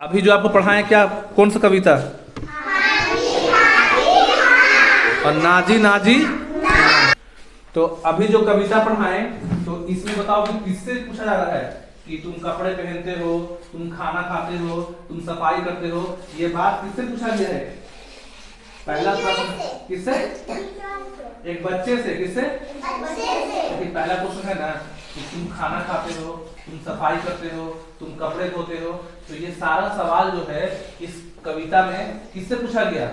अभी जो आपको पढ़ाएं क्या कौन सा कविता? और नाजी नाजी। तो अभी जो कविता पढ़ाएं तो इसमें बताओ कि किससे पूछा जा रहा है कि तुम कपड़े पहनते हो, तुम खाना खाते हो, तुम सफाई करते हो, ये बात किससे पूछा गया है? पहला प्रश्न किससे? एक बच्चे से। किससे? लेकिन पहला क्वेश्चन है ना कि तुम खाना खाते हो, तुम सफाई करते हो, तुम कपड़े धोते हो, तो ये सारा सवाल जो है इस कविता में किससे पूछा गया?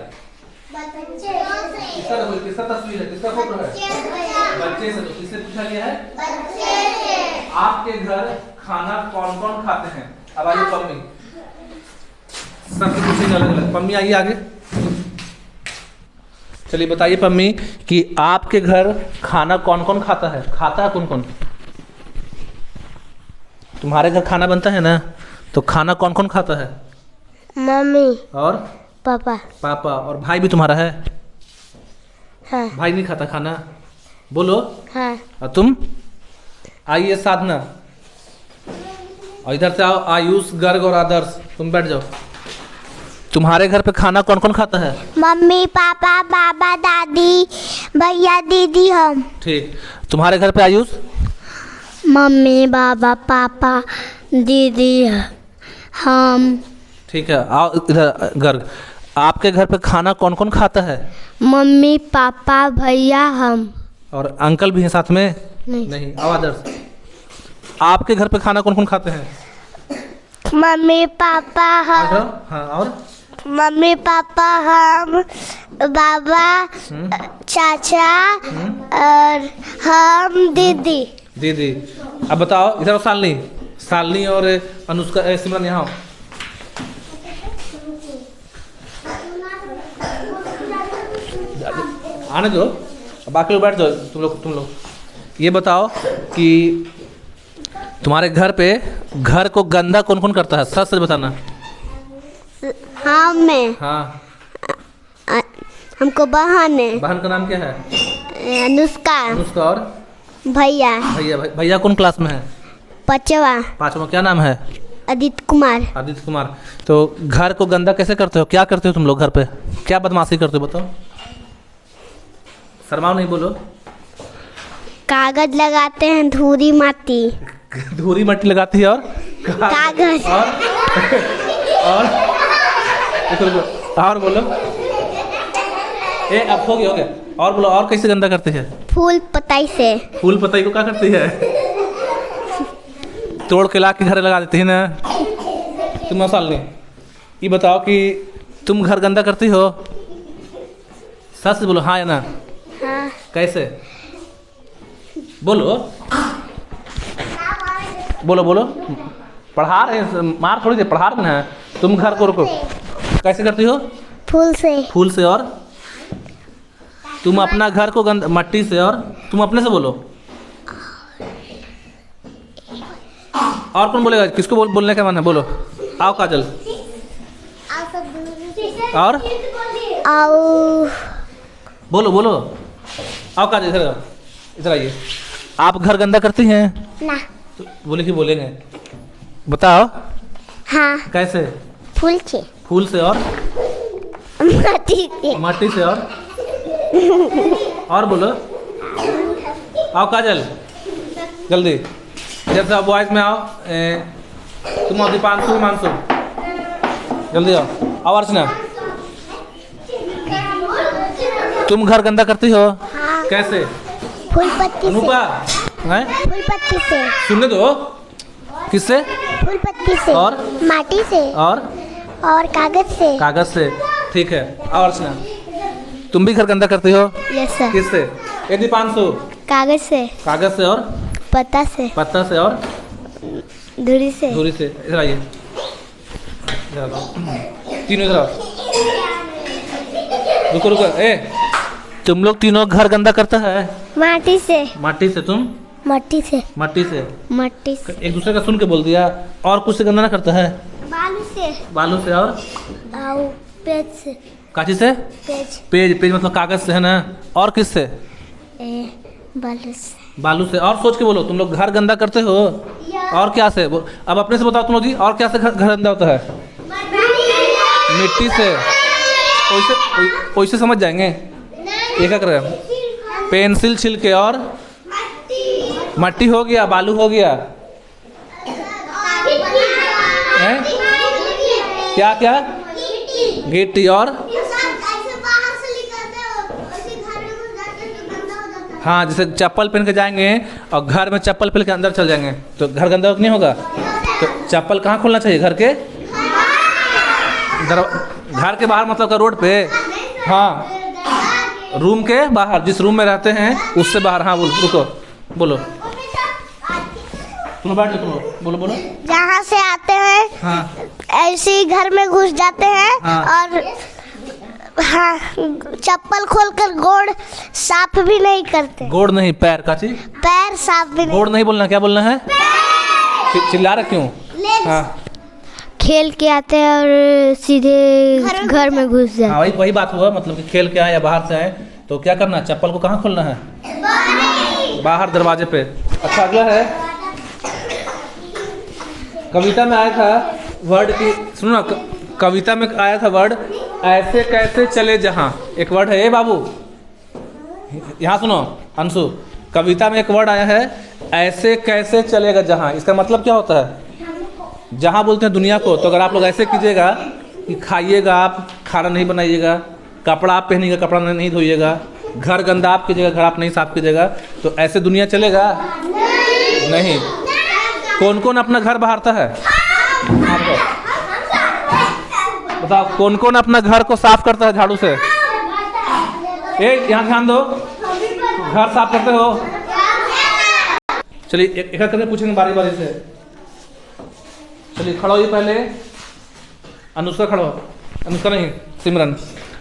किसका तस्वीर है, किसका फोटो है? बच्चे से। तो किससे पूछा गया है? बच्चे से। आपके घर खाना कौन कौन खाते हैं? अब आइए पम्मी, सबसे पूछेंगे अलग अलग। पम्मी आइए आगे, चलिए बताइए पम्मी कि आपके घर खाना कौन कौन खाता है? खाता है कौन कौन? तुम्हारे घर खाना बनता है ना, तो खाना कौन कौन खाता है? मम्मी और पापा। पापा। और भाई भी तुम्हारा है? हाँ। भाई नहीं खाता खाना? बोलो। हाँ। और तुम? आइए साधना, और इधर से आओ आयुष, गर्ग और आदर्श, तुम बैठ जाओ। तुम्हारे घर पे खाना कौन कौन खाता है? मम्मी पापा बाबा दादी भैया दीदी हम। ठीक। तुम्हारे घर पे आयुष? मम्मी बाबा पापा दीदी हम। ठीक है, आओ इधर गर्ग। आपके घर पे खाना कौन कौन खाता है? मम्मी पापा भैया हम। और अंकल भी हैं साथ में? नहीं। आओ आदर्श। आपके घर पे खाना कौन कौन खाते हैं? मम्मी पापा हम। हाँ, और मम्मी पापा हम, बाबा चाचा और हम दीदी। दीदी। अब बताओ इधर शालिनी, शालिनी और अनुष्का, सिमरन यहाँ आओ। आने दो, बाकी लोग बैठ जाओ। तुम लोग ये बताओ कि तुम्हारे घर पे घर को गंदा कौन कौन करता है? सच सच बताना। हाँ मैं। हाँ। हमको बहन है। बहन का नाम क्या है? अनुष्का। अनुष्का। और भैया। भैया कौन क्लास में है? पांचवा। क्या नाम है? आदित्य कुमार। आदित्य कुमार। तो घर को गंदा कैसे करते हो? क्या करते हो तुम लोग घर पे? क्या बदमाशी करते हो बताओ? शर्माओ नहीं, बोलो। कागज लगाते हैं, धूरी माटी। धूरी मट्टी लगाती है और कागज। और बोलो। अब हो गया। और बोलो, और कैसे गंदा करती है? फूल पताई से। फूल पताई को क्या करती है? तोड़ के ला के घर लगा देती है ना। तुम मसाल नहीं, ये बताओ कि तुम घर गंदा करती हो? सच बोलो, हाँ या ना? हाँ। कैसे? बोलो बोलो। पढ़ा रहे हैं, मार थोड़ी दे, पढ़ा रहे हैं। तुम घर को रुको, कैसे करती हो? फूल से। फूल से। और तुम अपना घर को मट्टी से। और तुम अपने से बोलो। और कौन बोलेगा? किसको बोलने का मन है? बोलो। आओ काजल। और आओ। बोलो। आओ काजल, इधर आइए। आप घर गंदा करती हैं? ना। तो बोले कि बोलेंगे, बताओ। हाँ। कैसे? फूल से। फूल से। और माटी से। और बोलो। आओ काजल, जल्दी। इधर से बॉयज में आओ। तुम आओ, दीपांशु, हिमांशु, जल्दी आओ। अर्चना, तुम घर गंदा करती हो? हाँ। कैसे? फूल पत्ती से। अनुपा, फूल पत्ती से। सुनने दो। किससे? फूल पत्ती से। और माटी से। और कागज से। ठीक है। और अर्चना, तुम भी घर गंदा करती हो? Yes sir. किससे? दीपांशु, कागज से। और पत्ता से। और धुरी से। इधर आइए, तीनों इधर आओ। रुको। तुम लोग तीनों घर गंदा करता है? माटी से। तुम? मट्टी से। एक दूसरे का सुन के बोल दिया। और कुछ से गंदा ना करता है? बालू से। और पेज से। काची से? पेज मतलब कागज से है ना। और किससे? बालू से। और सोच के बोलो। तुम लोग घर गंदा करते हो? और क्या से? अब अपने से बताओ तुम लोग जी, और क्या से घर गंदा होता है? मिट्टी से वैसे वैसे समझ जाएंगे। ये क्या करें? पेंसिल छिलके और मट्टी हो गया, बालू हो गया है? क्या क्या? गिट्टी और हाँ, जैसे चप्पल पहन के जाएंगे और घर में चप्पल पहन के अंदर चल जाएंगे तो घर गंदा नहीं होगा। तो चप्पल कहाँ खोलना चाहिए? घर के घर के बाहर, मतलब का रोड पे? हाँ, रूम के बाहर, जिस रूम में रहते हैं उससे बाहर। हाँ बोलो, रुको, बोलो, तुम बैठ जाओ, तुम बोलो बोलो। जहाँ से आते हैं हाँ, ऐसे ही घर में घुस जाते हैं। हाँ। और हाँ, चप्पल खोलकर गोड़ साफ भी नहीं करते। गोड़ नहीं, पैर का चीज। पैर साफ भी नहीं। गोड़ नहीं बोलना, क्या बोलना है? चिल्ला रहे क्यों? हाँ, खेल के आते हैं और सीधे घर में घुस जाते। हाँ, वही बात हुआ, मतलब कि खेल के आए या बाहर से आए तो क्या करना है? चप्पल को कहाँ खोलना है? बाहर, दरवाजे पे। अच्छा, अगला है, कविता में आया था वर्ड की, सुनो ना, कविता में आया था वर्ड ऐसे कैसे चले जहाँ। एक वर्ड है, ए बाबू यहाँ सुनो, अंशु, कविता में एक वर्ड आया है ऐसे कैसे चलेगा जहाँ। इसका मतलब क्या होता है? जहाँ बोलते हैं दुनिया को। तो अगर आप लोग ऐसे कीजिएगा कि खाइएगा आप, खाना नहीं बनाइएगा, कपड़ा आप पहनिएगा, कपड़ा नहीं धोइएगा, घर गंदा आप कीजिएगा, घर आप नहीं साफ कीजिएगा, तो ऐसे दुनिया चलेगा नहीं। कौन कौन अपना घर बहारता है? बताओ, कौन कौन अपना घर को साफ करता है झाड़ू से? यहाँ ध्यान दो, घर साफ करते हो? चलिए एक करके पूछेंगे बारी बारी से। चलिए खड़ा होइए, पहले अनुष्का खड़ा हो। अनुष्का नहीं, सिमरन,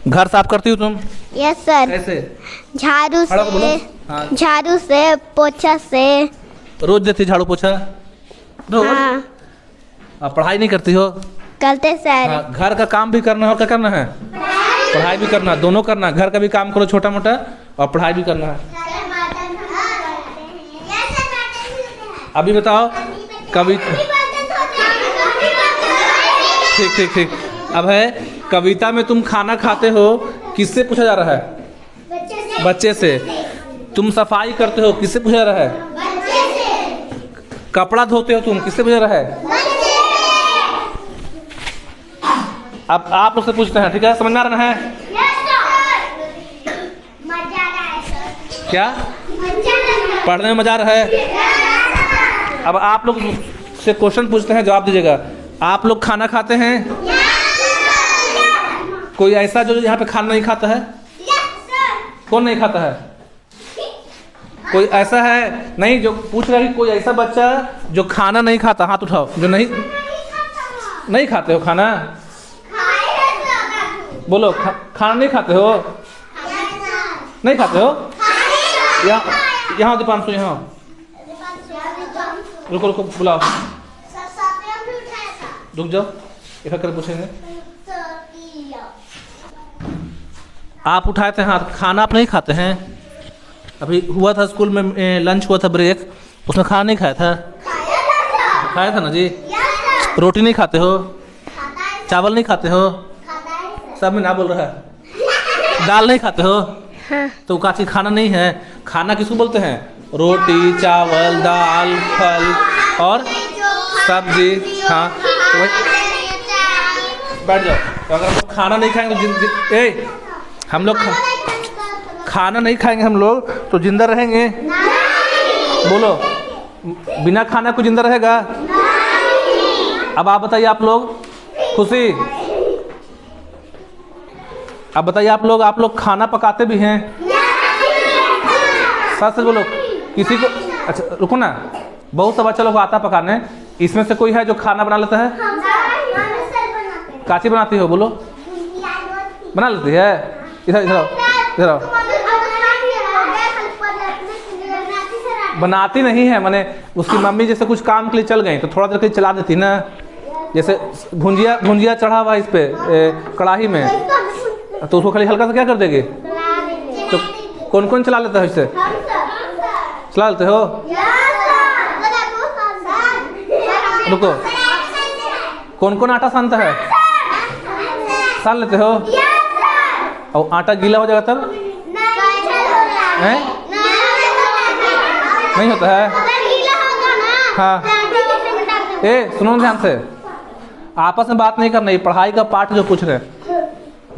घर साफ करती हो तुम? Yes sir. कैसे? झाड़ू से। हाँ। झाड़ू से, पोछा से। रोज देती झाड़ू पोछा? रोज? हाँ। आप पढ़ाई नहीं करती हो? करते सर। हाँ, घर का काम भी करना है और क्या करना है? पढ़ाई भी करना, दोनों करना। घर का भी काम करो छोटा मोटा और पढ़ाई भी करना है। अभी बताओ कविता, ठीक ठीक ठीक। अब है, कविता में तुम खाना खाते हो, किससे पूछा जा रहा है? बच्चे से। तुम सफाई करते हो, किससे पूछा जा रहा है? कपड़ा धोते हो तुम, किससे पूछा जा रहा है? अब आप लोग से पूछते हैं, ठीक है? समझ में आ रहा है? क्या पढ़ने में मजा आ रहा है? अब आप लोग से क्वेश्चन पूछते हैं, जवाब दीजिएगा। आप लोग खाना खाते हैं? कोई ऐसा जो यहाँ पे खाना नहीं खाता है? कौन नहीं खाता है? कोई ऐसा है नहीं जो पूछ रहा है कि कोई ऐसा बच्चा जो खाना नहीं खाता? हाथ उठाओ जो नहीं खाते हो खाना। बोलो, खाना नहीं खाते हो? नहीं खाते हो? यहाँ दीपांशु, यहाँ रुको रुको, बुलाओ, रुक जाओ, एक कर पूछेंगे। आप उठाए थे हाथ, खाना आप नहीं खाते हैं? अभी हुआ था स्कूल में लंच हुआ था, ब्रेक, उसमें खाना नहीं खाया था? खाया था ना जी। रोटी नहीं खाते हो? चावल नहीं खाते हो? सब में ना बोल रहा है। दाल नहीं खाते हो? तो का चीज खाना नहीं है? खाना किसको बोलते हैं? रोटी, चावल, दाल, फल और सब्जी। हाँ, तो बैठ जाओ। तो अगर हम लोग खाना नहीं खाएंगे तो हम लोग खाना नहीं खाएंगे हम लोग तो जिंदा रहेंगे? बोलो, बिना खाना को जिंदा रहेगा? अब आप बताइए, आप लोग, खुशी, अब बताइए आप लोग खाना पकाते भी हैं? सच सच बोलो, किसी को? अच्छा रुको ना, बहुत सब बच्चा लोग आता पकाने, इसमें से कोई है जो खाना बना लेता है? काची बनाती हो? बोलो, बना लेती है? इधर इधर इधर आओ। बनाती नहीं है, माने उसकी मम्मी जैसे कुछ काम के लिए चल गई तो थोड़ा देर के लिए चला देती ना। जैसे भुंजिया चढ़ा हुआ इस पे कढ़ाई में, तो उसको खाली हल्का सा क्या कर देगी? तो कौन कौन चला लेता है इसे? चला लेते हो? रुको, कौन कौन आटा सानता है? सान लेते हो? और आटा गीला हो जाएगा तब? हैं? नहीं होता है? हाँ। सुनो ध्यान से, आपस में बात नहीं करना, ये पढ़ाई का पाठ जो पूछ रहे हैं,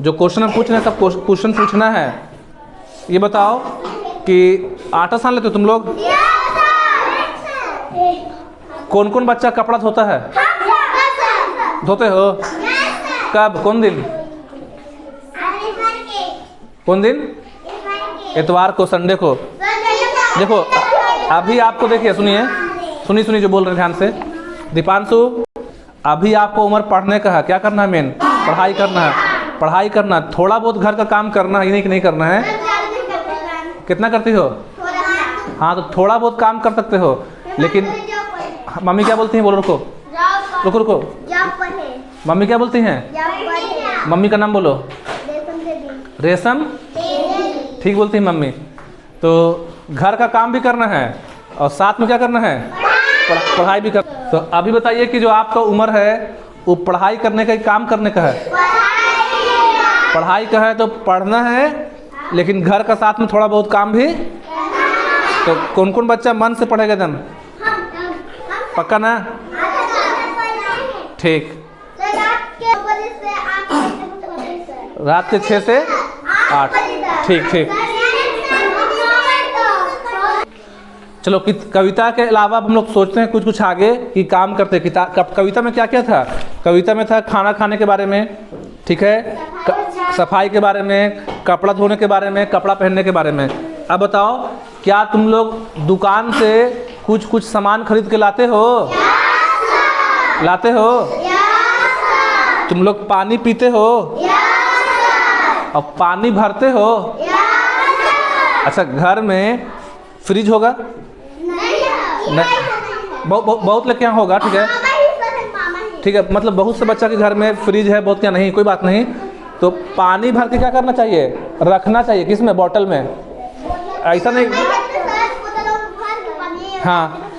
जो क्वेश्चन पूछ रहे हैं, सब क्वेश्चन पूछना है। ये बताओ कि आटा सान लेते हो तुम लोग? कौन कौन बच्चा कपड़ा धोता है? धोते हो? कब? कौन दिन? कौन दिन? इतवार को, संडे को। देखो अभी आपको, देखिए सुनिए जो बोल रहे हैं ध्यान से। दीपांशु, अभी आपको उम्र पढ़ने का है, क्या करना है? मेन पढ़ाई करना है, पढ़ाई करना। थोड़ा बहुत घर का काम करना है, ये नहीं कि नहीं करना है। कितना करती हो? हाँ, तो थोड़ा बहुत काम कर सकते हो, लेकिन मम्मी क्या बोलती हैं? बोलो, रुको। मम्मी क्या बोलती हैं? मम्मी का नाम बोलो। रेशम। ठीक बोलती है मम्मी। तो घर का काम भी करना है और साथ में क्या करना है? पढ़ाई भी कर। तो अभी बताइए कि जो आपका उम्र है वो पढ़ाई करने का, काम करने का है? पढ़ाई का है, तो पढ़ना है, लेकिन घर का साथ में थोड़ा बहुत काम भी। तो कौन कौन बच्चा मन से पढ़ेगा एकदम? पक्का ना? ठीक। रात के 6 से 8। ठीक। चलो, कविता के अलावा हम लोग सोचते हैं कुछ आगे कि काम करते। कविता में क्या क्या था? कविता में था खाना खाने के बारे में, ठीक है, सफाई के बारे में, कपड़ा धोने के बारे में, कपड़ा पहनने के बारे में। अब बताओ, क्या तुम लोग दुकान से कुछ सामान खरीद के लाते हो? लाते हो? तुम लोग पानी पीते हो? और पानी भरते हो? अच्छा, घर में फ्रिज होगा? बहुत लेके यहाँ होगा, ठीक है, मतलब बहुत से बच्चा के घर में फ्रिज है, बहुत क्या नहीं, कोई बात नहीं। तो पानी भर के क्या करना चाहिए? रखना चाहिए। किस में? बॉटल में। ऐसा नहीं, हाँ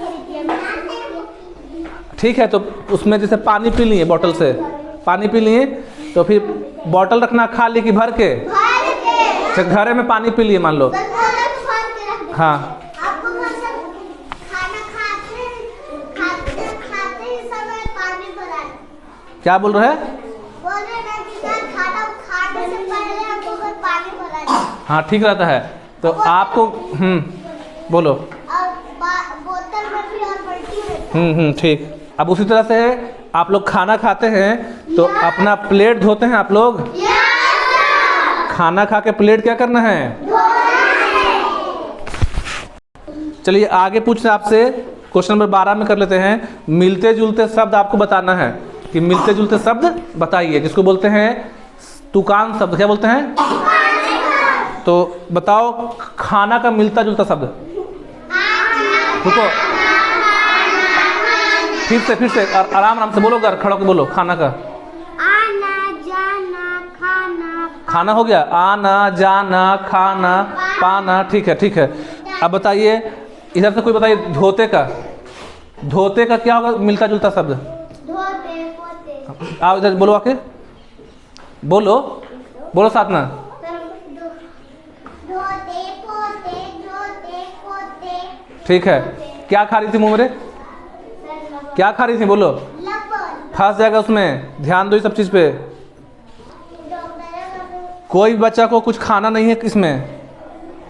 ठीक है। तो उसमें जैसे पानी पी लिए, बॉटल से पानी पी लिए, तो फिर बॉटल रखना खाली कि भर के? घर में पानी पी लिए मान लो, हाँ, क्या बोल रहे हैं? हाँ, ठीक रहता है। तो आपको बोलो। ठीक। अब उसी तरह से आप लोग खाना खाते हैं तो अपना प्लेट धोते हैं आप लोग? खाना खा के प्लेट क्या करना है? चलिए आगे पूछ रहे आपसे, क्वेश्चन नंबर 12 में कर लेते हैं। मिलते जुलते शब्द आपको बताना है कि मिलते जुलते शब्द बताइए, जिसको बोलते हैं तुकान शब्द। क्या बोलते हैं? तो बताओ खाना का मिलता जुलता शब्द। रुको, फिर से आराम से बोलो, खड़ा होकर बोलो। खाना का आना जाना खाना। खाना हो गया, आना जाना खाना पाना, ठीक है। अब बताइए इधर से कोई बताइए धोते का क्या होगा मिलता जुलता शब्द? आओ इधर बोलो, आके बोलो साथ में। ठीक है। क्या खा रही थी मुँह मेरे? क्या खा रही थी? बोलो। फंस जाएगा उसमें, ध्यान दो इस सब चीज़ पे। कोई बच्चा को कुछ खाना नहीं है इसमें,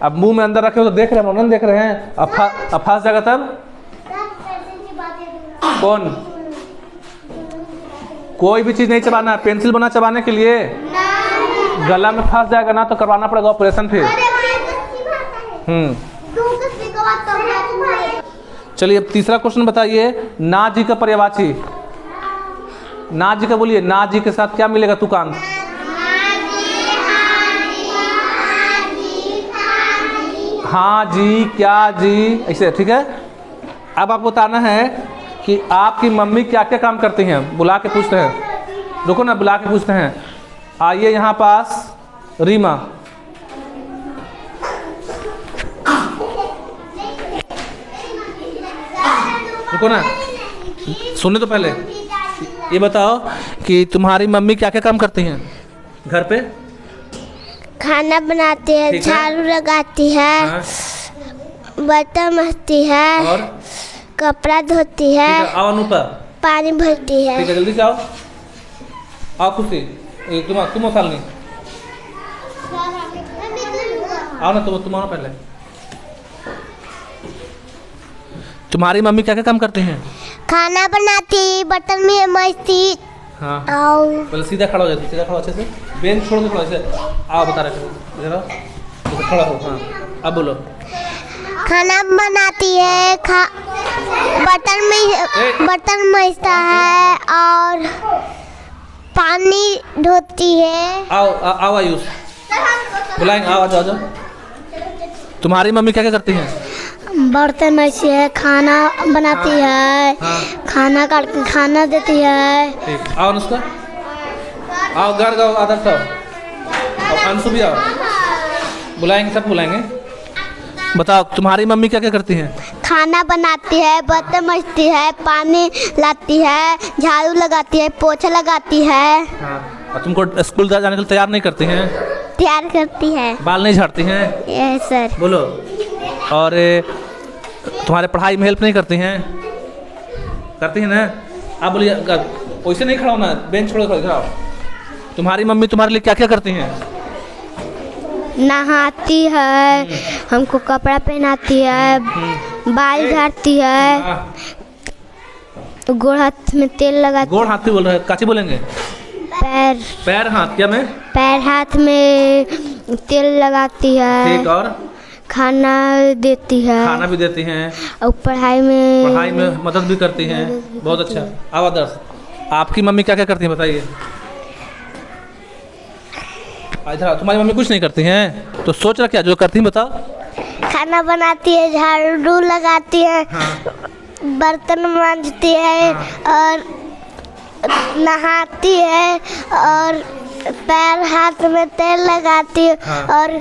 अब मुंह में अंदर रखे हो तो देख रहे हैं, नहीं देख रहे हैं, अब फंस जाएगा तब। कौन? कोई भी चीज़ नहीं चबाना, पेंसिल बना चबाने के लिए गला में फंस जाएगा ना तो करवाना पड़ेगा ऑपरेशन फिर। चलिए अब तीसरा क्वेश्चन बताइए। ना जी का पर्यायवाची, ना जी का बोलिए। ना जी के साथ क्या मिलेगा तुकान? हाँ जी, क्या जी, ऐसे, ठीक है। अब आपको बताना है कि आपकी मम्मी क्या क्या काम करती हैं। बुला के पूछते हैं, रुको ना, बुला के पूछते हैं। आइए यहाँ पास रीमा। रुको ना, सुनने तो पहले। ये बताओ कि तुम्हारी मम्मी क्या क्या काम करती हैं? घर पे खाना बनाती है, ठीक है। झाड़ू लगाती है, हाँ, बर्तन मजती है, और कपड़ा धोती ठीक है, है। आओ अनूपा, पानी भरती है। ठीक है, जल्दी से आओ। आओ खुशी, तुम साल नहीं आओ ना, तुम आओ पहले। तुम्हारी मम्मी क्या क्या काम करती हैं? खाना बनाती, बर्तन में मजती। हाँ, आओ पहले सीधा खड़ा हो जाते, सीधा खड़ा अच्छे से, बेंच छोड़ के खड़ा ऐसे। आओ बता रहे इधर आओ, इधर खड़ा हो। हाँ, अब बोलो। खाना बनाती है, बर्तन मजता है और पानी धोती है। आओ आयुष, बुलाएंगे, आओ आ जाओ। तुम्हारी मम्मी क्या क्या करती हैं? बर्तन मजती है, खाना बनाती है, हाँ, खाना काट के खाना देती है। ठीक। आओ अनुष्का, आओ घर गाओ, आदर्श आओ, और अंशु भी आओ, बुलाएंगे, सब बुलाएंगे। बताओ तुम्हारी मम्मी क्या क्या करती हैं? खाना बनाती है, बर्तन मजती है, पानी लाती है, झाड़ू लगाती है, पोछा लगाती है। हाँ, और तुमको स्कूल जाने के लिए तैयार नहीं करती हैं? तैयार करती है। बाल नहीं झाड़ती हैं? Yes sir. बोलो। और तुम्हारे पढ़ाई में हेल्प नहीं करती हैं? करती हैं ना? आप बोलिए, वैसे नहीं खड़ा होना, बेंच छोड़ कर खड़ा हो। तुम्हारी मम्मी तुम्हारे लिए क्या क्या करती हैं? नहाती है, हमको कपड़ा पहनाती है, बाल झाड़ती है, गोड़ हाथ में तेल लगाती। गोड़ हाथ भी बोल रहे हैं, काची बोलेंगे? पैर हाथ, क्या में? पैर हाथ में तेल लगाती है। ठीक, और खाना देती है। खाना भी देती हैं और पढ़ाई में मदद भी करती हैं। बहुत अच्छा। अब आदर्श, आपकी मम्मी क्या क्या करती हैं बताइए? इधर तुम्हारी मम्मी कुछ नहीं करती हैं, तो सोच रहा क्या जो करती हैं बताओ। खाना बनाती है, झाड़ू लगाती है, हाँ, बर्तन मांजती है, और नहाती है, और पैर हाथ में तेल लगाती है, हाँ, और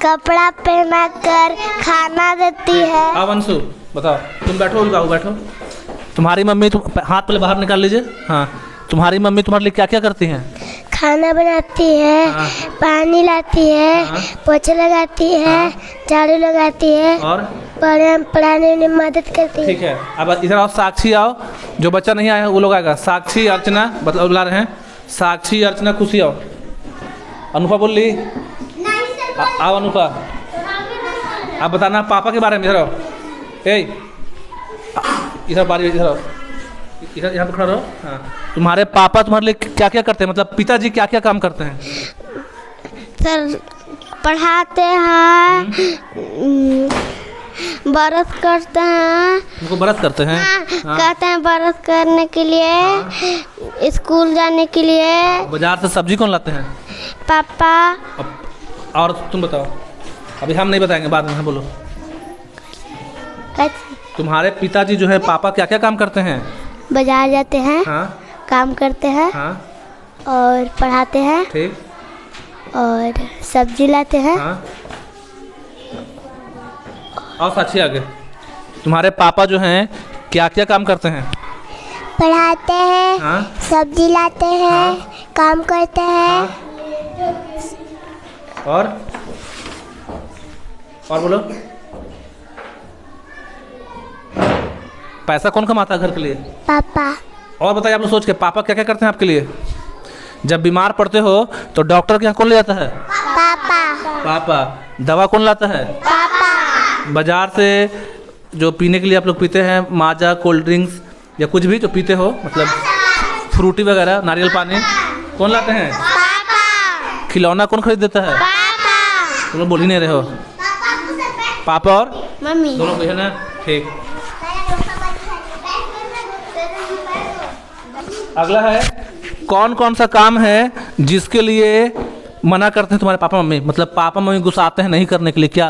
कपड़ा पहना कर खाना देती है। अब अंशु बताओ, तुम बैठो, बाबू बैठो। तुम्हारी मम्मी, तुम हाथ पहले बाहर निकाल लीजिए। हाँ, तुम्हारी मम्मी तुम्हारे लिए क्या क्या करती हैं? खाना बनाती है, हाँ, पानी लाती है, हाँ, पोछा लगाती है, हाँ, झाड़ू लगाती है, और पढ़ाने में मदद करती है। ठीक है। अब इधर आओ, साक्षी आओ, जो बच्चा नहीं आया है वो लोग आएगा। साक्षी, अर्चना बुला रहे हैं। साक्षी, अर्चना, खुशी आओ। अनुपा बोल ली, आओ अनुपा। आप बताना पापा के बारे में। इधर आओ, इधर बारी, इधर आओ, इधर यहाँ पे खड़ा रहो। हाँ, तुम्हारे पापा तुम्हारे लिए क्या क्या करते हैं, मतलब पिताजी क्या क्या काम करते हैं? सर पढ़ाते हैं, बरस करते हैं। उनको व्रत करते हैं? हाँ, कहते हैं बरस करने के लिए, स्कूल जाने के लिए। बाजार से सब्जी कौन लाते हैं? पापा। और तुम बताओ, अभी हम नहीं बताएंगे, बाद में। हाँ, बोलो। तुम्हारे पिताजी जो है पापा क्या क्या काम करते हैं? बाजार जाते हैं। हाँ, काम करते हैं। हाँ, और पढ़ाते हैं। ठीक, और सब्जी लाते हैं। हाँ। और साक्षी आगे, तुम्हारे पापा जो हैं क्या क्या काम करते हैं? पढ़ाते हैं। हाँ, सब्जी लाते हैं। हाँ, काम करते हैं। हाँ, और बोलो। पैसा कौन कमाता है घर के लिए? पापा। और बताइए, आप लोग सोच के पापा क्या क्या करते हैं आपके लिए? जब बीमार पड़ते हो तो डॉक्टर के यहाँ कौन ले जाता है? पापा। पापा। दवा कौन लाता है? पापा। बाजार से जो पीने के लिए आप लोग पीते हैं, माजा, कोल्ड ड्रिंक्स या कुछ भी जो पीते हो, मतलब फ्रूटी वगैरह, नारियल पानी, कौन लाते हैं? पापा। खिलौना कौन खरीद देता है? पापा। तुम लोग बोल ही नहीं रहे हो। पापा और मम्मी। दोनों को है ना? ठीक। अगला है, कौन कौन सा काम है जिसके लिए मना करते हैं तुम्हारे पापा मम्मी, मतलब पापा मम्मी गुस्साते हैं नहीं करने के लिए? क्या?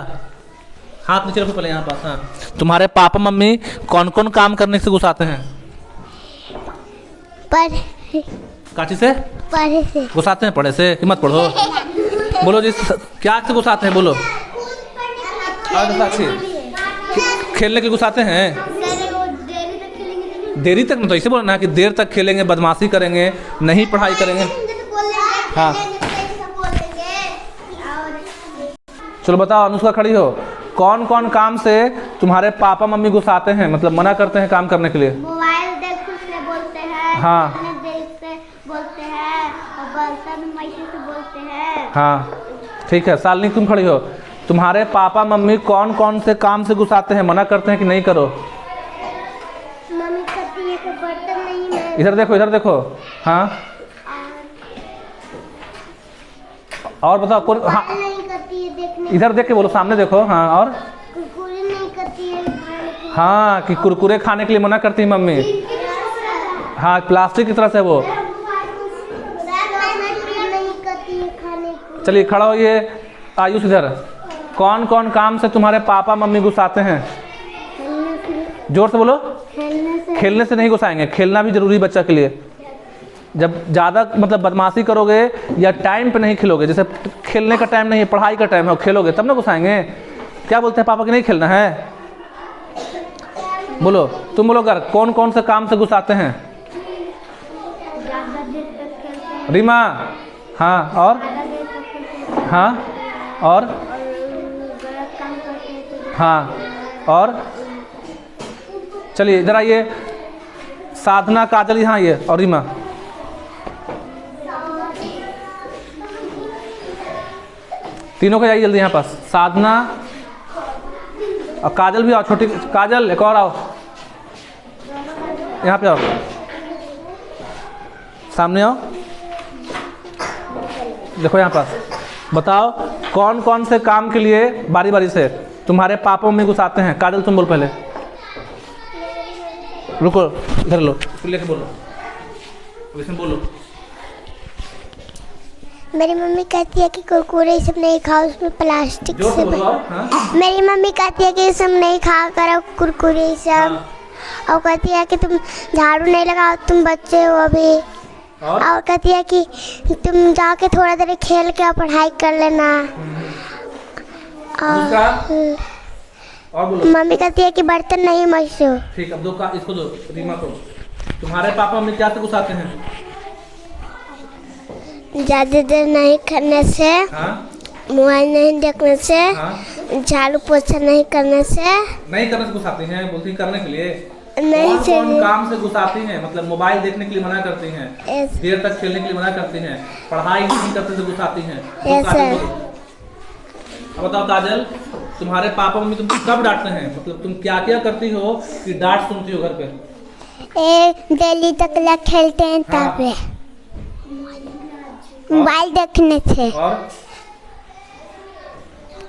हाथ नीचे रखो पहले यहाँ पास। हाँ, तुम्हारे पापा मम्मी कौन कौन काम करने से गुस्साते हैं? काची से पढ़े से गुस्साते हैं? पढ़े से? हिम्मत पढ़ो, बोलो जी, क्या से गुस्साते हैं? बोलो। साक्षी, खेलने के लिए गुस्साते हैं? देरी तक, तो ऐसे बोलना है कि देर तक खेलेंगे, बदमाशी करेंगे, नहीं पढ़ाई करेंगे। हाँ, चलो बताओ अनुष्का, खड़ी हो। कौन कौन काम से तुम्हारे पापा मम्मी गुस्साते हैं, मतलब मना करते हैं काम करने के लिए? मोबाइल देख से बोलते हैं, हाँ। देख से बोलते हैं, और बर्तन मैसे से बोलते हैं। हाँ ठीक है। सालनी तुम खड़ी हो। तुम्हारे पापा मम्मी कौन कौन से काम से गुस्साते हैं, मना करते हैं कि नहीं करो? मम्मी कहती है कि बर्तन नहीं है। इधर देखो, इधर देखो। हाँ और बताओ कौन? हाँ नहीं करती है, देखने इधर देख के बोलो, सामने देखो। हाँ और? कुरकुरे नहीं करती है खाने के लिए। हाँ कि कुरकुरे खाने के लिए मना करती है मम्मी। हाँ प्लास्टिक की तरह से वो। नहीं करती है खाने को। चलिए खड़ा हो। ये आयुष इधर। कौन कौन काम से तुम्हारे पापा मम्मी गुस्साते हैं? जोर से बोलो। खेलने से नहीं गुस्साएंगे, खेलना भी जरूरी बच्चा के लिए। जब ज़्यादा मतलब बदमाशी करोगे या टाइम पे नहीं खेलोगे, जैसे खेलने का टाइम नहीं है, पढ़ाई का टाइम है, खेलोगे तब ना गुस्साएंगे। क्या बोलते हैं पापा कि नहीं खेलना है? बोलो, तुम बोलो घर कौन कौन से काम से गुस्साते हैं? रीमा। हाँ और? हाँ और? हाँ और? चलिए इधर आइए। साधना, काजल यहाँ आइए, और रीमा। तीनों को जाइए जल्दी यहाँ पास। साधना और काजल भी आओ। छोटी काजल एक और आओ, यहाँ पे आओ, सामने आओ। देखो यहाँ पास। बताओ कौन कौन से काम के लिए बारी बारी से तुम्हारे पापा मम्मी गुस्साते हैं? काजल तुम बोल पहले। रुको, इधर लो, फिर लेके बोलो, इसमें बोलो। मेरी मम्मी कहती है कि कुरकुरे सब नहीं खाओ, उसमें प्लास्टिक से हाँ? मेरी मम्मी कहती है कि ये सब नहीं खा करो कुरकुरे सब। हाँ। और कहती है कि तुम झाड़ू नहीं लगाओ, तुम बच्चे हो अभी। और कहती है कि तुम जाके थोड़ा देर खेल के पढ़ाई कर लेना। और बोलो। मम्मी कहती है कि बर्तन नहीं मजो। ठीक, अब दो का इसको दो, रीमा को। तुम्हारे पापा मम्मी क्या से गुस्साते हैं? ज़्यादा देर नहीं करने से, हाँ? मोबाइल नहीं देखने से, हाँ? झाड़ू पोछा नहीं करने से। नहीं करने से गुस्साती हैं, बोलती करने के लिए। नहीं कौन कौन काम से गुस्साती हैं, मतलब मोबाइल देखने के लिए मना करती हैं, देर तक खेलने के लिए मना करती हैं, पढ़ाई नहीं करते से गुस्साती हैं? अब बताओ काजल, तुम्हारे पापा मम्मी तुमको कब डांटते हैं, मतलब तुम क्या क्या करती हो कि डांट सुनती हो घर पे? डेली तक खेलते हैं तब। हाँ। मोबाइल देखने से। और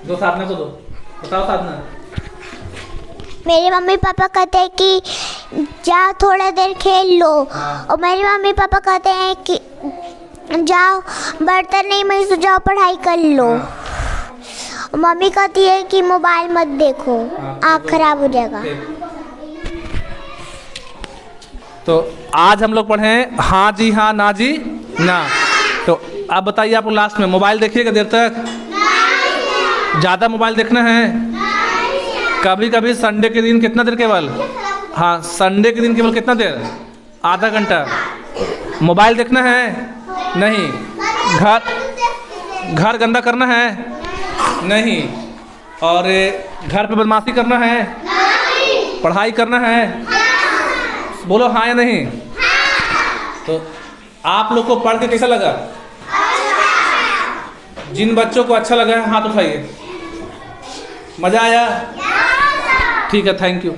दो साधना को दो। बताओ साधना। मेरे मम्मी पापा कहते हैं कि जाओ थोड़ा देर खेल लो। हाँ। और मेरे मम्मी पापा कहते हैं कि जाओ बर्तन नहीं मैं जाओ पढ़ाई कर लो। हाँ। मम्मी कहती है कि मोबाइल मत देखो, हाँ, आँख खराब हो जाएगा। तो आज हम लोग पढ़े हाँ जी हाँ, ना जी ना। तो आप बताइए, आप लास्ट में मोबाइल देखिएगा देर तक? ज़्यादा मोबाइल देखना है? कभी कभी संडे के दिन कितना देर केवल? हाँ संडे के दिन केवल कितना देर? आधा घंटा मोबाइल देखना है? नहीं। घर गंदा करना है? नहीं। और घर पे बदमाशी करना है? पढ़ाई करना है? बोलो हाँ या नहीं। तो आप लोग को पढ़ के कैसा लगा? जिन बच्चों को अच्छा लगा है हाथ उठाइए। मज़ा आया? ठीक है, थैंक यू।